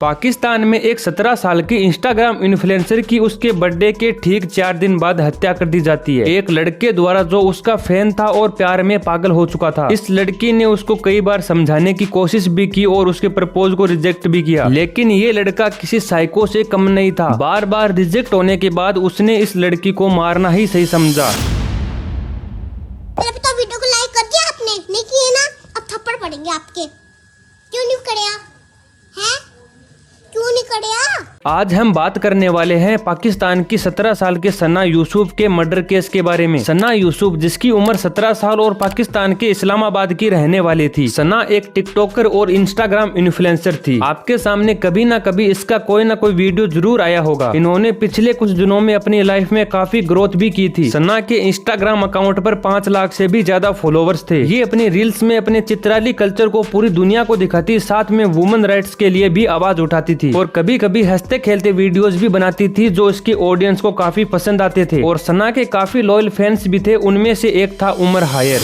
पाकिस्तान में एक 17 साल की इंस्टाग्राम इन्फ्लुएंसर की उसके बर्थडे के ठीक 4 दिन बाद हत्या कर दी जाती है, एक लड़के द्वारा जो उसका फैन था और प्यार में पागल हो चुका था। इस लड़की ने उसको कई बार समझाने की कोशिश भी की और उसके प्रपोज को रिजेक्ट भी किया, लेकिन ये लड़का किसी साइको से कम नहीं था। बार बार रिजेक्ट होने के बाद उसने इस लड़की को मारना ही सही समझा। तो वीडियो को लाइक कर दिया आपने? नहीं किए ना? अब थप्पड़ पड़ेंगे आपके। क्यों नहीं करे हैं? क्यों नहीं करे? आज हम बात करने वाले हैं पाकिस्तान की 17 साल के सना यूसुफ के मर्डर केस के बारे में। सना यूसुफ, जिसकी उम्र 17 साल और पाकिस्तान के इस्लामाबाद की रहने वाली थी। सना एक टिकटॉकर और इंस्टाग्राम इन्फ्लुएंसर थी। आपके सामने कभी ना कभी इसका कोई ना कोई वीडियो जरूर आया होगा। इन्होंने पिछले कुछ दिनों में अपनी लाइफ में काफी ग्रोथ भी की थी। सना के इंस्टाग्राम अकाउंट पर 5 लाख से भी ज्यादा फॉलोवर्स थे। ये अपनी रील्स में अपने चित्राली कल्चर को पूरी दुनिया को दिखाती, साथ में वुमेन राइट्स के लिए भी आवाज उठाती थी और कभी कभी हंसते खेलते वीडियोस भी बनाती थी जो इसके ऑडियंस को काफी पसंद आते थे। और सना के काफी लॉयल फैंस भी थे, उनमें से एक था उमर हायर।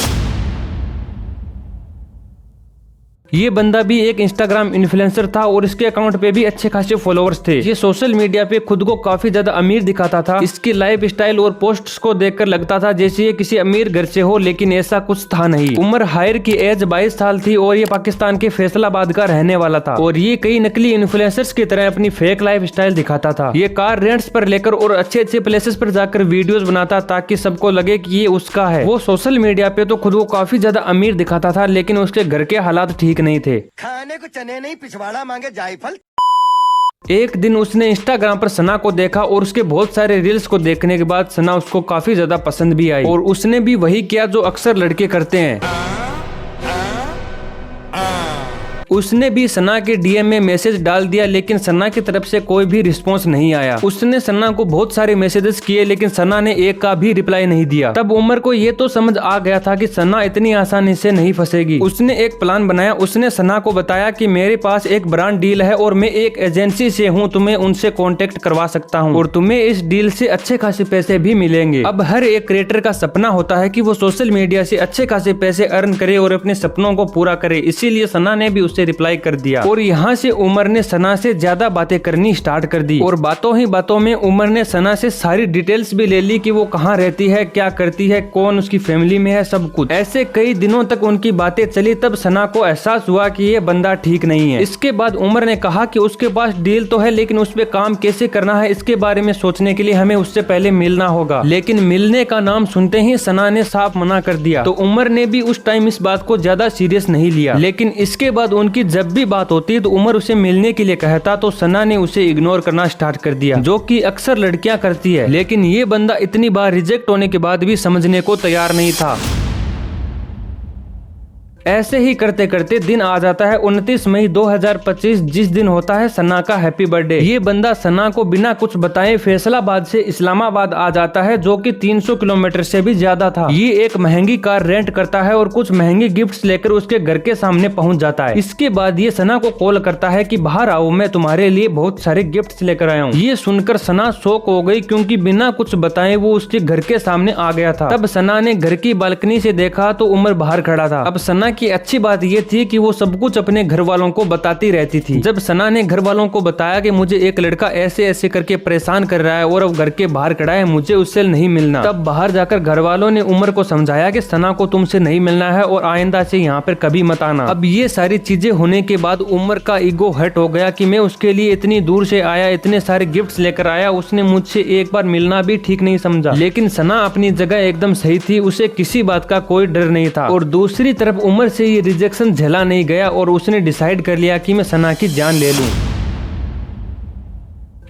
ये बंदा भी एक इंस्टाग्राम इन्फ्लुएंसर था और इसके अकाउंट पे भी अच्छे खासे फॉलोअर्स थे। ये सोशल मीडिया पे खुद को काफी ज्यादा अमीर दिखाता था। इसकी लाइफ स्टाइल और पोस्ट्स को देखकर लगता था जैसे ये किसी अमीर घर से हो, लेकिन ऐसा कुछ था नहीं। उमर हायर की एज 22 साल थी और ये पाकिस्तान के फैसलाबाद का रहने वाला था और ये कई नकली इन्फ्लुएंसर्स की तरह अपनी फेक लाइफ स्टाइल दिखाता था। ये कार रेंट्स पर लेकर और अच्छे अच्छे प्लेसेस पर जाकर वीडियोस बनाता ताकि सबको लगे कि ये उसका है। वो सोशल मीडिया पे तो खुद को काफी ज्यादा अमीर दिखाता था, लेकिन उसके घर के हालात ठीक नहीं थे। खाने को चने नहीं, पिछवाड़ा मांगे जायफल। एक दिन उसने इंस्टाग्राम पर सना को देखा और उसके बहुत सारे रील्स को देखने के बाद सना उसको काफी ज्यादा पसंद भी आई और उसने भी वही किया जो अक्सर लड़के करते हैं। उसने भी सना के डीएम में मैसेज डाल दिया, लेकिन सना की तरफ से कोई भी रिस्पांस नहीं आया। उसने सना को बहुत सारे मैसेजेस किए, लेकिन सना ने एक का भी रिप्लाई नहीं दिया। तब उमर को ये तो समझ आ गया था कि सना इतनी आसानी से नहीं फंसेगी। उसने एक प्लान बनाया। उसने सना को बताया कि मेरे पास एक ब्रांड डील है और मैं एक एजेंसी से हूँ, तुम्हें उनसे कॉन्टेक्ट करवा सकता हूँ और तुम्हें इस डील से अच्छे खासे पैसे भी मिलेंगे। अब हर एक क्रिएटर का सपना होता है कि वो सोशल मीडिया से अच्छे खासे पैसे अर्न करे और अपने सपनों को पूरा करे, इसीलिए सना ने भी उससे रिप्लाई कर दिया और यहाँ से उमर ने सना से ज्यादा बातें करनी स्टार्ट कर दी और बातों ही बातों में उमर ने सना से सारी डिटेल्स भी ले ली कि वो कहाँ रहती है, क्या करती है, कौन उसकी फैमिली में है, सब कुछ। ऐसे कई दिनों तक उनकी बातें चली। तब सना को एहसास हुआ कि ये बंदा ठीक नहीं है। इसके बाद उमर ने कहा कि उसके पास डील तो है, लेकिन उस पे काम कैसे करना है इसके बारे में सोचने के लिए हमें उससे पहले मिलना होगा। लेकिन मिलने का नाम सुनते ही सना ने साफ मना कर दिया। तो उमर ने भी उस टाइम इस बात को ज्यादा सीरियस नहीं लिया, लेकिन इसके बाद उनकी जब भी बात होती तो उमर उसे मिलने के लिए कहता तो सना ने उसे इग्नोर करना स्टार्ट कर दिया, जो कि अक्सर लड़कियां करती है। लेकिन ये बंदा इतनी बार रिजेक्ट होने के बाद भी समझने को तैयार नहीं था। ऐसे ही करते करते दिन आ जाता है 29 मई 2025, जिस दिन होता है सना का हैप्पी बर्थडे। ये बंदा सना को बिना कुछ बताए फैसलाबाद से इस्लामाबाद आ जाता है, जो कि 300 किलोमीटर से भी ज्यादा था। ये एक महंगी कार रेंट करता है और कुछ महंगी गिफ्ट्स लेकर उसके घर के सामने पहुंच जाता है। इसके बाद ये सना को कॉल करता है कि बाहर आओ, मैं तुम्हारे लिए बहुत सारे गिफ्ट्स लेकर आया हूँ। ये सुनकर सना शॉक हो गई, क्योंकि बिना कुछ बताए वो उसके घर के सामने आ गया था। तब सना ने घर की बालकनी से देखा तो उमर बाहर खड़ा था। अब सना की अच्छी बात ये थी कि वो सब कुछ अपने घर वालों को बताती रहती थी। जब सना ने घर वालों को बताया कि मुझे एक लड़का ऐसे ऐसे करके परेशान कर रहा है और अब घर के बाहर खड़ा है, मुझे उससे नहीं मिलना, तब बाहर जाकर घर वालों ने उमर को समझाया कि सना को तुमसे नहीं मिलना है और आइंदा से यहाँ पर कभी मत आना। अब ये सारी चीजें होने के बाद उमर का ईगो हर्ट हो गया कि मैं उसके लिए इतनी दूर से आया, इतने सारे गिफ्ट्स लेकर आया, उसने मुझसे एक बार मिलना भी ठीक नहीं समझा। लेकिन सना अपनी जगह एकदम सही थी, उसे किसी बात का कोई डर नहीं था। और दूसरी तरफ उमर से ये रिजेक्शन झेला नहीं गया और उसने डिसाइड कर लिया कि मैं सना की जान ले लूं।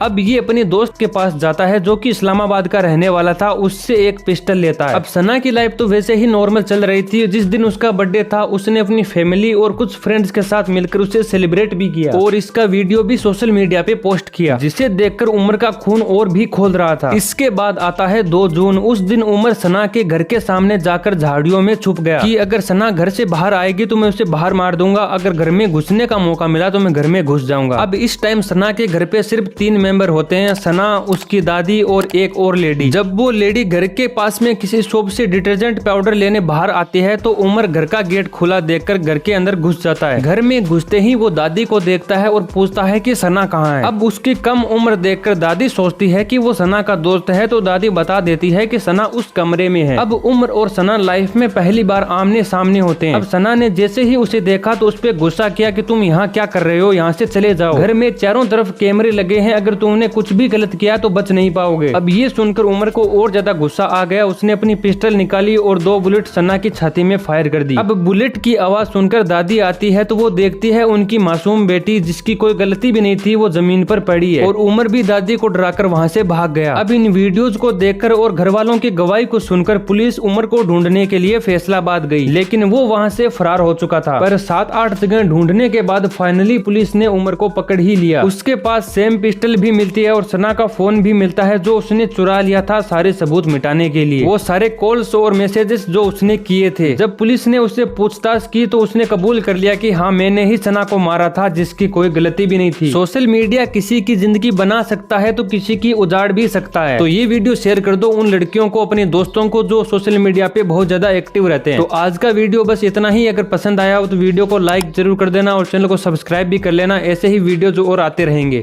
अब ये अपने दोस्त के पास जाता है, जो कि इस्लामाबाद का रहने वाला था। उससे एक पिस्टल लेता है। अब सना की लाइफ तो वैसे ही नॉर्मल चल रही थी। जिस दिन उसका बर्थडे था उसने अपनी फैमिली और कुछ फ्रेंड्स के साथ मिलकर उसे सेलिब्रेट भी किया और इसका वीडियो भी सोशल मीडिया पे पोस्ट किया, जिसे देखकर उमर का खून और भी खोल रहा था। इसके बाद आता है 2 जून। उस दिन उमर सना के घर के सामने जाकर झाड़ियों में छुप गया कि अगर सना घर से बाहर आएगी तो मैं उसे बाहर मार दूंगा, अगर घर में घुसने का मौका मिला तो मैं घर में घुस जाऊंगा। अब इस टाइम सना के घर पे सिर्फ 3 मेंबर होते हैं, सना, उसकी दादी और एक और लेडी। जब वो लेडी घर के पास में किसी शॉप से डिटर्जेंट पाउडर लेने बाहर आती है तो उमर घर का गेट खुला देखकर घर के अंदर घुस जाता है। घर में घुसते ही वो दादी को देखता है और पूछता है कि सना कहाँ है। अब उसकी कम उम्र देखकर दादी सोचती है कि वो सना का दोस्त है, तो दादी बता देती है कि सना उस कमरे में है। अब उमर और सना लाइफ में पहली बार आमने सामने होते हैं। अब सना ने जैसे ही उसे देखा तो उस पर गुस्सा किया कि तुम यहाँ क्या कर रहे हो, यहाँ से चले जाओ, घर में चारों तरफ कैमरे लगे हैं, अगर तुमने कुछ भी गलत किया तो बच नहीं पाओगे। अब ये सुनकर उमर को और ज्यादा गुस्सा आ गया। उसने अपनी पिस्टल निकाली और 2 बुलेट सना की छाती में फायर कर दी। अब बुलेट की आवाज सुनकर दादी आती है तो वो देखती है उनकी मासूम बेटी, जिसकी कोई गलती भी नहीं थी, वो जमीन पर पड़ी है। और उमर भी दादी को डराकर वहाँ से भाग गया। अब इन वीडियोज को देखकर और घर वालों की गवाही को सुनकर पुलिस उमर को ढूंढने के लिए फैसलाबाद गई, लेकिन वो वहाँ से फरार हो चुका था। पर 7-8 जगह ढूंढने के बाद फाइनली पुलिस ने उमर को पकड़ ही लिया। उसके पास सेम पिस्टल भी मिलती है और सना का फोन भी मिलता है जो उसने चुरा लिया था सारे सबूत मिटाने के लिए। वो सारे कॉल्स और मैसेजेस जो उसने किए थे। जब पुलिस ने उससे पूछताछ की तो उसने कबूल कर लिया कि हाँ, मैंने ही सना को मारा था, जिसकी कोई गलती भी नहीं थी। सोशल मीडिया किसी की जिंदगी बना सकता है तो किसी की उजाड़ भी सकता है। तो ये वीडियो शेयर कर दो उन लड़कियों को, अपने दोस्तों को जो सोशल मीडिया पे बहुत ज्यादा एक्टिव रहते हैं। तो आज का वीडियो बस इतना ही। अगर पसंद आया हो तो वीडियो को लाइक जरूर कर देना और चैनल को सब्सक्राइब भी कर लेना। ऐसे ही वीडियो जो और आते रहेंगे।